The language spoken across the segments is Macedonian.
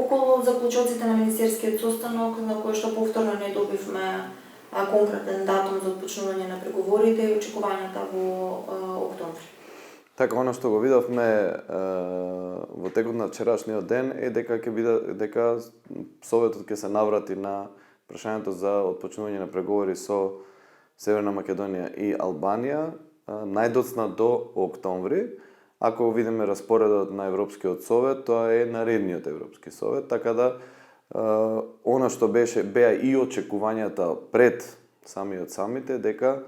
околу заклучоците на министерскиот состанок, на кој што повторно не добивме конкретен датум за отпочнување на преговорите и очекувањата во октомври. Така, оно што го видовме во текот на вчерашниот ден е дека Советот ќе се наврати на прашањето за отпочнување на преговори со Северна Македонија и Албанија најдоцна до октомври. Ако видиме распоредот на Европскиот совет, тоа е наредниот Европски совет, така да она што беа и очекувањата пред самиот самит е дека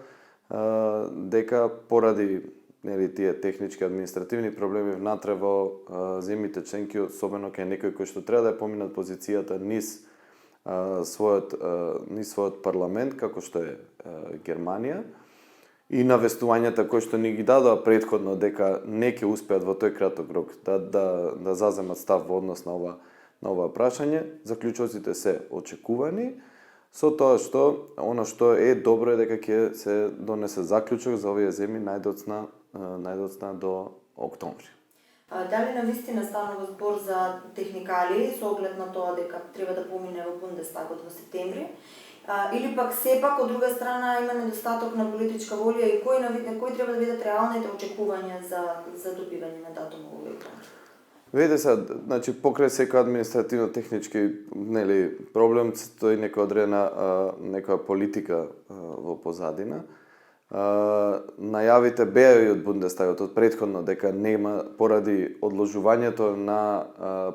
поради тие технички административни проблеми внатре во земјите членки, особено кај некој кој што треба да ја поминат позицијата низ својот парламент, како што е Германија, и навестувањата кои што ни ги дадоа претходно дека не ќе успеат во тој краток рок да заземат став во однос на ова прашање, заклучоците се очекувани, со тоа што она што е добро е дека ќе се донесе заклучок за овие земји најдоцна до октомври. Дали навистина станува збор за техникали со оглед на тоа дека треба да помине во Бундестагот во септември, или пак сепак од друга страна има недостаток на политичка волја и кои треба да бидат реалните очекувања за добивање на датум во овој план? Видите се, значи покрај секој административно-технички проблем стои некоја политика во позадина. Најавите беа и од Бундестагот од претходно дека нема поради одложувањето на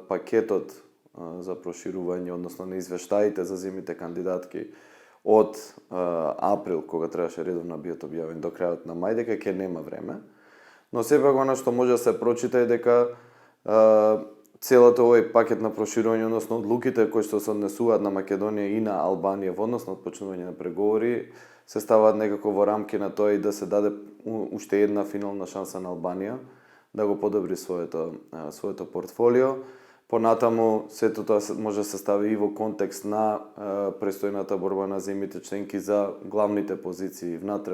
пакетот за проширување, односно на извештаите за земјите кандидатки од април, кога требаше редовно бидат објавени до крајот на мај, дека ќе нема време. Но сепак она што може да се прочита е дека целото овој пакет на проширување, односно одлуките кои што се однесуваат на Македонија и на Албанија во однос на отпочнување на преговори, се ставаат некако во рамки на тоа и да се даде уште една финална шанса на Албанија да го подобри своето портфолио. Понатаму, сето тоа може да се стави и во контекст на престојната борба на земјите членки за главните позиции внатре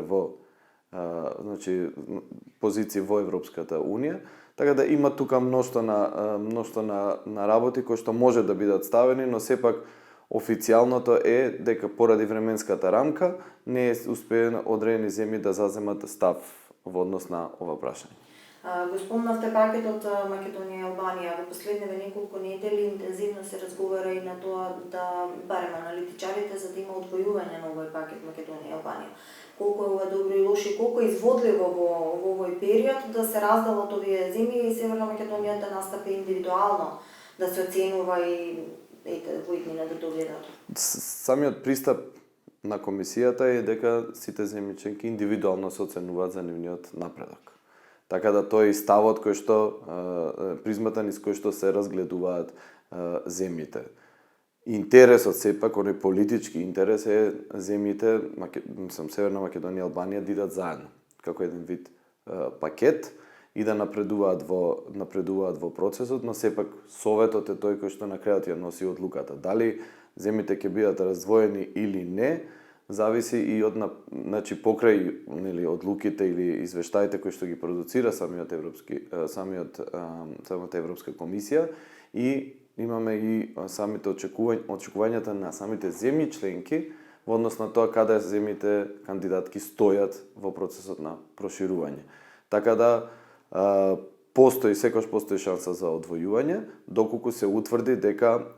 позиции во Европската Унија. Така да има тука мношто на работи кои што може да бидат ставени, но сепак официјалното е дека поради временската рамка не е успеено одредени земји да заземат став во однос на ова прашање. Го спомнавте пакетот Македонија и Албанија. Во последниве неколку недели интензивно се разговара и на тоа да барем аналитичарите за да има одвојување на овој пакет Македонија и Албанија. Колку е ова добро и лошо и колку е изводливо во овој период да се разделат овие земји и Северна Македонија да настапи индивидуално, да се оценува и во иднина да догледат. Самиот пристап на комисијата е дека сите земји членки индивидуално се оценуваат за нивниот напредок. Така да тој ставот кој што призмата низ кој што се разгледуваат земјите. Интересот сепак, оној политички интерес е земјите, Северна Македонија и Албанија да идат заедно, како еден вид пакет и да напредуваат во процесот, но сепак Советот е тој кој што на крајот ја носи одлуката. Дали земјите ќе бидат раздвоени или не, зависи и од покрај одлуките или извештаите кои што ги продуцира самата Европска комисија, и имаме и самите очекувањата на самите земји членки во однос на тоа каде земјите кандидатки стојат во процесот на проширување. Така да секогаш постои шанса за одвојување доколку се утврди дека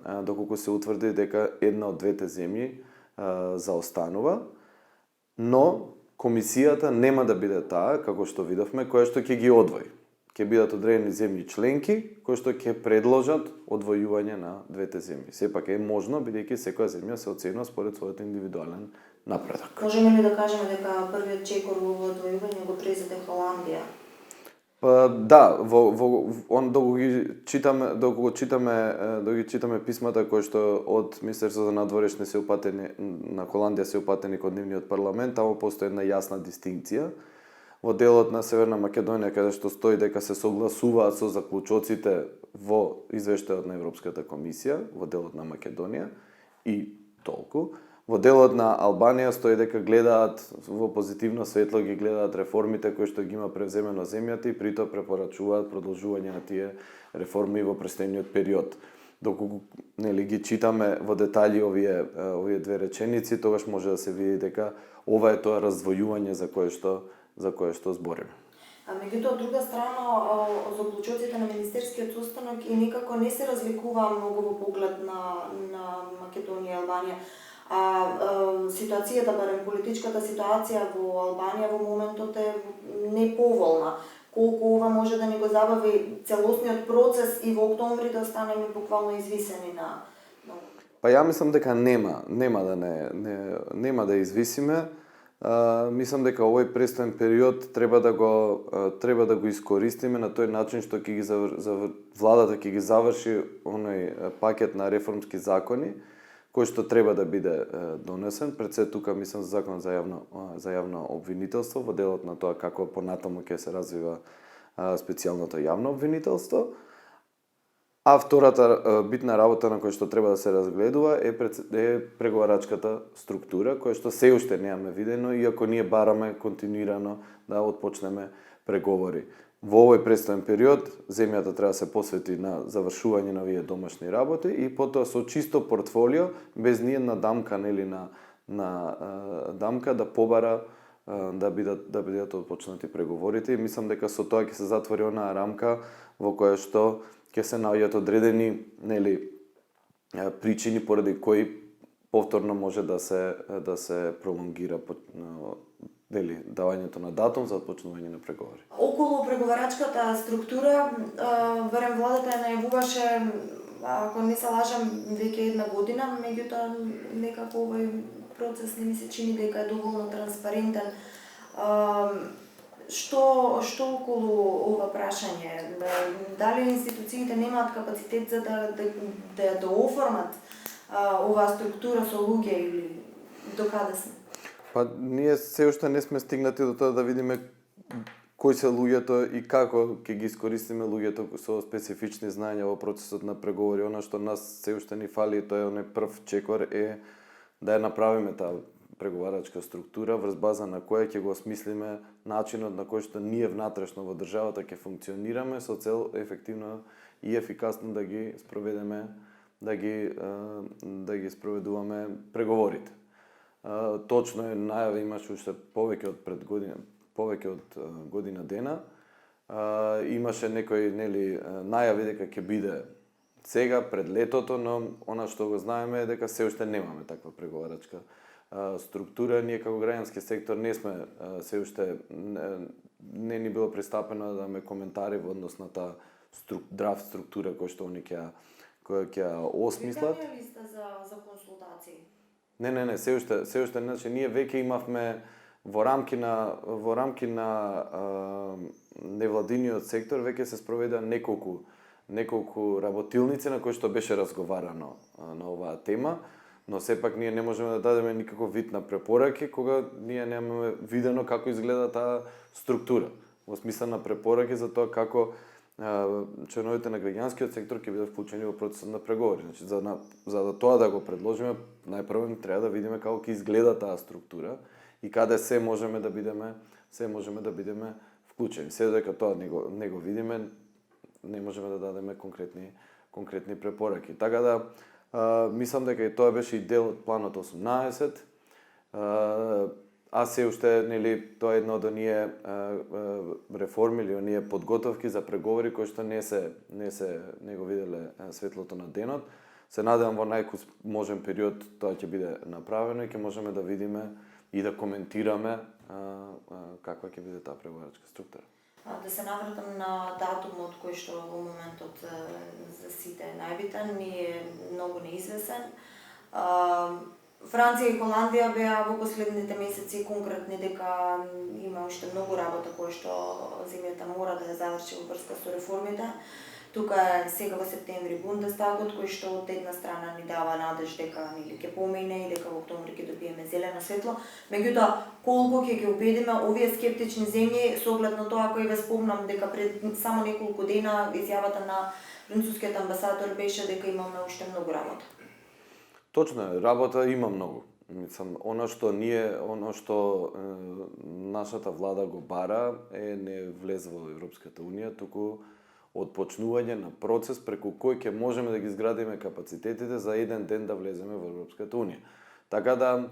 една од двете земји заостанува, но комисијата нема да биде таа, како што видовме, која што ќе ги одвои. Ќе бидат одредени земји членки кои што ќе предложат одвојување на двете земји. Сепак е можно, бидејќи секоја земја се оценува според својот индивидуален напредок. Можеме ли да кажеме дека првиот чекор во одвојување го презеде Холандија? Да, доколку ги читаме писмата кои што од Министерството за надворешни на Холандија се упатени кон нивниот парламент, таму постои една јасна дистинкција. Во делот на Северна Македонија, каде што стои дека се согласуваат со заклучоците во извештајот на Европската комисија, во делот на Македонија и толку. Во делот на Албанија стои дека гледаат во позитивно светло, ги гледаат реформите кои што ги има превземено земјата и притоа препорачуваат продолжување на тие реформи во престојниот период. доколку нели ги читаме во детали овие две реченици, тогаш може да се види дека ова е тоа раздвојување за кое што збориме. А меѓутоа, од друга страна, заклучоците на Министерскиот состанок и никако не се разликуваа многу во поглед на Македонија и Албанија. Ситуацијата, барем политичката ситуација во Албанија во моментот е неповолна. Колку ова може да ни го забави целосниот процес и во октомври да останеме буквално извисени на... Па ја мислам дека нема да извисиме. Мислам дека овој престоен период треба да го искористиме на тој начин што ќе ги владата ќе ги заврши оној пакет на реформски закони кој што треба да биде донесен. Пред се тука мислам за закон за јавно обвинителство, во делот на тоа како понатаму ќе се развива специјалното јавно обвинителство. А втората битна работа на која што треба да се разгледува е преговарачката структура, која што се уште немаме видено, иако ние бараме континуирано да отпочнеме преговори. Во овој престоен период, земјата треба да се посвети на завршување на овие домашни работи и потоа со чисто портфолио, без ниедна дамка на дамка да побара да бидат отпочнати преговорите. И мислам дека со тоа ќе се затвори онаа рамка во која што ќе се наоѓаат одредени причини поради кои повторно може да се пролонгира давањето на датум за отпочнување на преговори. Околу преговарачката структура, барем владата ја најавуваше, ако не се лажам, веќе 1 година, меѓутоа некако овој процес не ми се чини дека е доволно транспарентен. Што околу ова прашање? Дали институциите немаат капацитет за да оформат оваа структура со луѓе или докаде се? Па ние се уште не сме стигнати до тоа да видиме кои се луѓето и како ќе ги искористиме луѓето со специфични знаења во процесот на преговори. Она што нас се уште ни фали, тоа е оној прв чекор е да ја направиме таа преговарачка структура врз база на која ќе го осмислиме начинот на кој што ние внатрешно во државата ќе функционираме со цел ефективно и ефикасно да ги спроведеме, да ги спроведуваме преговорите. Точно е, најави имаше уште повеќе од година дена. Имаше некои најави дека ќе биде сега пред летото, но она што го знаеме е дека се уште немаме таква преговарачка структура. Ние како граѓански сектор не сме се уште не ни било пристапено да даме коментари во однос на таа драфт структура која што они ќе осмислат. Притамија листа за консултации? Не, се уште, значи ние веќе имавме во рамки на невладиниот сектор веќе се спроведа неколку работилници на кои што беше разговарано на оваа тема, но сепак ние не можеме да дадеме никаков вид на препораки кога ние немаме видено како изгледа таа структура. Во смисла на препораки за тоа како членовите на граѓанскиот сектор ќе бидат вклучени во процесот на преговори. Значи, за да тоа да го предложиме, најпрво треба да видиме како ќе изгледа таа структура и каде се можеме да бидеме вклучени. Се додека тоа не го видиме, не можеме да дадеме конкретни препораки. Така да мислам дека и тоа беше и дел од планот 18. А се уште, тоа е едно од оние реформи или оние подготовки за преговори кои што не го виделе светлото на денот. Се надевам во најможен период тоа ќе биде направено и ќе можеме да видиме и да коментираме каква ќе биде таа преговарачка структура. Да се навратам на датумот кој што во моментот за сите е најбитен, ми е многу неизвесен. Франција и Холандија беа во последните месеци конкретни дека има уште многу работа која што земјата мора да ја заврши во врска со реформите. Тука е сега во септември Бундестагот кој што од една страна ни дава надеж дека ќе помине и дека во октомври ќе добиеме зелено светло. Меѓутоа, колку ќе ги убедиме овие скептични земји со оглед на тоа кој ве спомнам дека пред само неколку дена изјавата на францускиот амбасадор беше дека имаме уште многу работа. Точно е, работа има многу. Мислам, она што нашата влада го бара е не влез во Европската унија, туку отпочнување на процес преку кој ќе можеме да ги изградиме капацитетите за еден ден да влеземе во Европската унија. Така да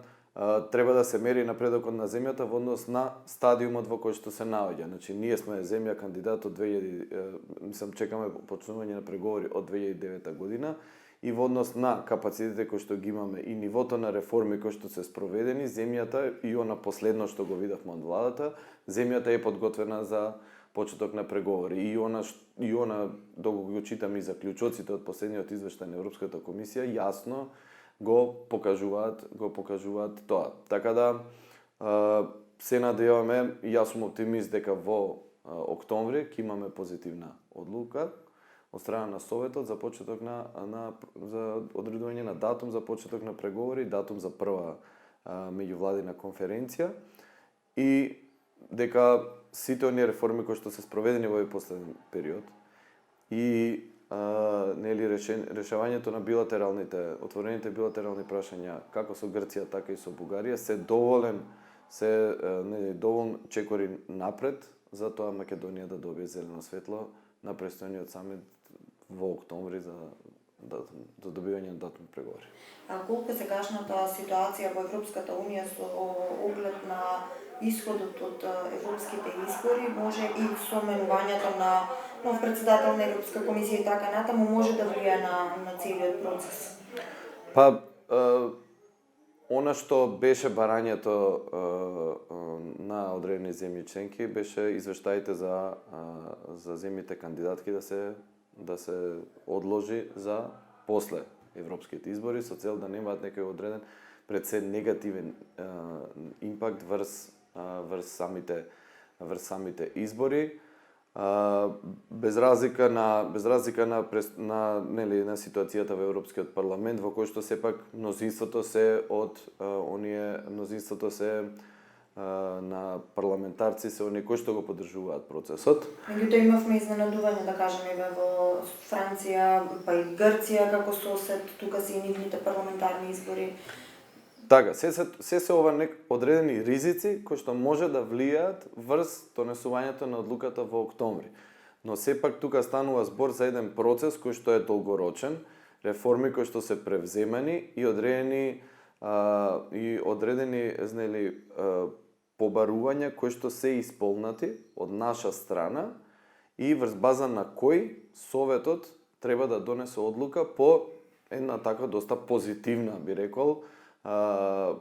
треба да се мери напредокот на земјата во однос на стадиумот во кој што се наоѓа. Значи ние сме земја кандидат од чекаме почнување на преговори од 2009 година и во однос на капацитетите кои што ги имаме и нивото на реформи кои што се спроведени, земјата и она последно што го видовме од владата, земјата е подготвена за почеток на преговори и она доколку го читаме и заклучоците од последниот извештај на Европската комисија јасно го покажуваат тоа. Така да се надеваме, јас сум оптимист дека во октомври ќе имаме позитивна одлука од страна на Советот за почеток за одредување на датум за почеток на преговори, датум за прва меѓувладина конференција и дека сите оние реформи кои што се спроведени во овој последен период и решавањето на отворените билатерални прашања како со Грција, така и со Бугарија се доволен чекори напред за тоа Македонија да добие зелено светло на престојниот самит во октомври за добивање на датум преговори. А колку сегашната ситуација во Европската унија со оглед на исходот од европските избори може и со менувањето на нов председател на Европска комисија и така натаму може да влијае на целиот процес? Она што беше барањето на одредени земји членки беше извештаите за земјите кандидатки да се одложи за после европските избори со цел да немаат некој одреден пред се негативен импакт врз самите избори. Без разлика на ситуацијата во Европскиот парламент во кој што сепак мнозинството се на парламентарци се оние кои што го поддржуваат процесот. Меѓутоа имавме изненадување, да кажеме, во Франција, па и Грција, како сосед, тука се и нивните парламентарни избори. Така, се ова одредени ризици кои што може да влијаат врз донесувањето на одлуката во октомври. Но сепак тука станува збор за еден процес кој што е долгорочен, реформи кои што се превземани и одредени побарувања кои што се исполнати од наша страна и врз база на кој Советот треба да донесе одлука по една така доста позитивна, би рекол,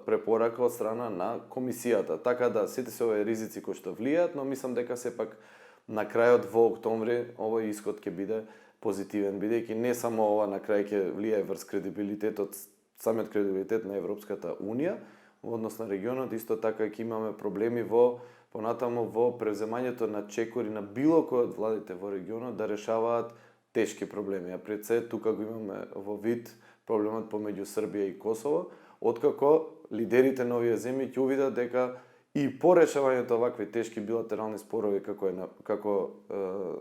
препорака од страна на комисијата. Така да сите се овие ризици кои што влијаат, но мислам дека сепак на крајот во октомври овој исход ќе биде позитивен, бидејќи не само ова на крај ќе влијае врз самиот кредибилитет на Европската унија во однос на регионот, исто така ќе имаме проблеми понатаму во превземањето на чекори на било кој од владите во регионот да решаваат тешки проблеми. А пред се тука го имаме во вид проблемот помеѓу Србија и Косово, откако лидерите на овие земји ќе увидат дека и по решавањето овакви тешки билатерални спорови како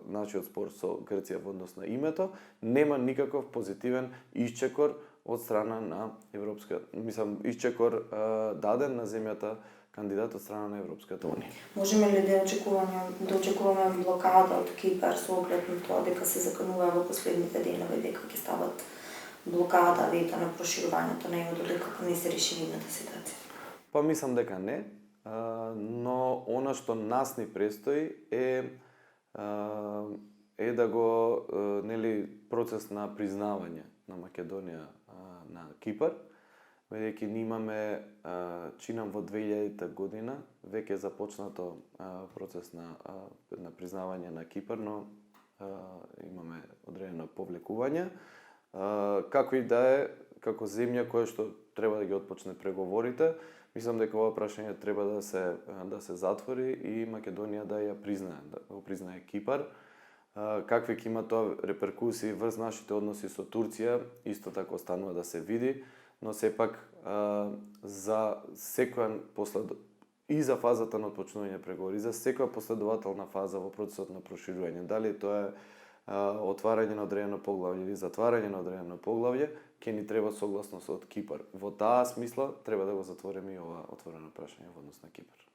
нашиот спор со Грција во однос на името, нема никаков позитивен исчекор од страна на исчекор даден на земјата кандидат од страна на Европската унија. Можеме ли да очекуваме блокада од Кипар со оглед на тоа дека се заканува во последните денови дека ќе стават блокада вета на проширувањето на ЕУ докато не се реши нивната ситуација? Па мислам дека не, но она што нас ни престои е да го процес на признавање на Македонија на Кипар, бидејќи ние имаме чинам во 2000 година веќе започнато процес на признавање на Кипар, но имаме одредено повлекување. Како и да е, како земја која што треба да ги отпочне преговорите, мислам дека ова прашање треба да се затвори и Македонија да ја признае Кипар. Какви ќе има тоа реперкусии врз нашите односи со Турција, исто така останува да се види, но сепак за секоја и за фазата на отпочнување преговори, за секоја последователна фаза во процесот на проширување, дали тоа е отварање на одредено поглавје или затварање на одредено поглавје, ќе ни треба согласност од Кипар. Во таа смисла треба да го затвориме и ова отворено прашање во однос на Кипар.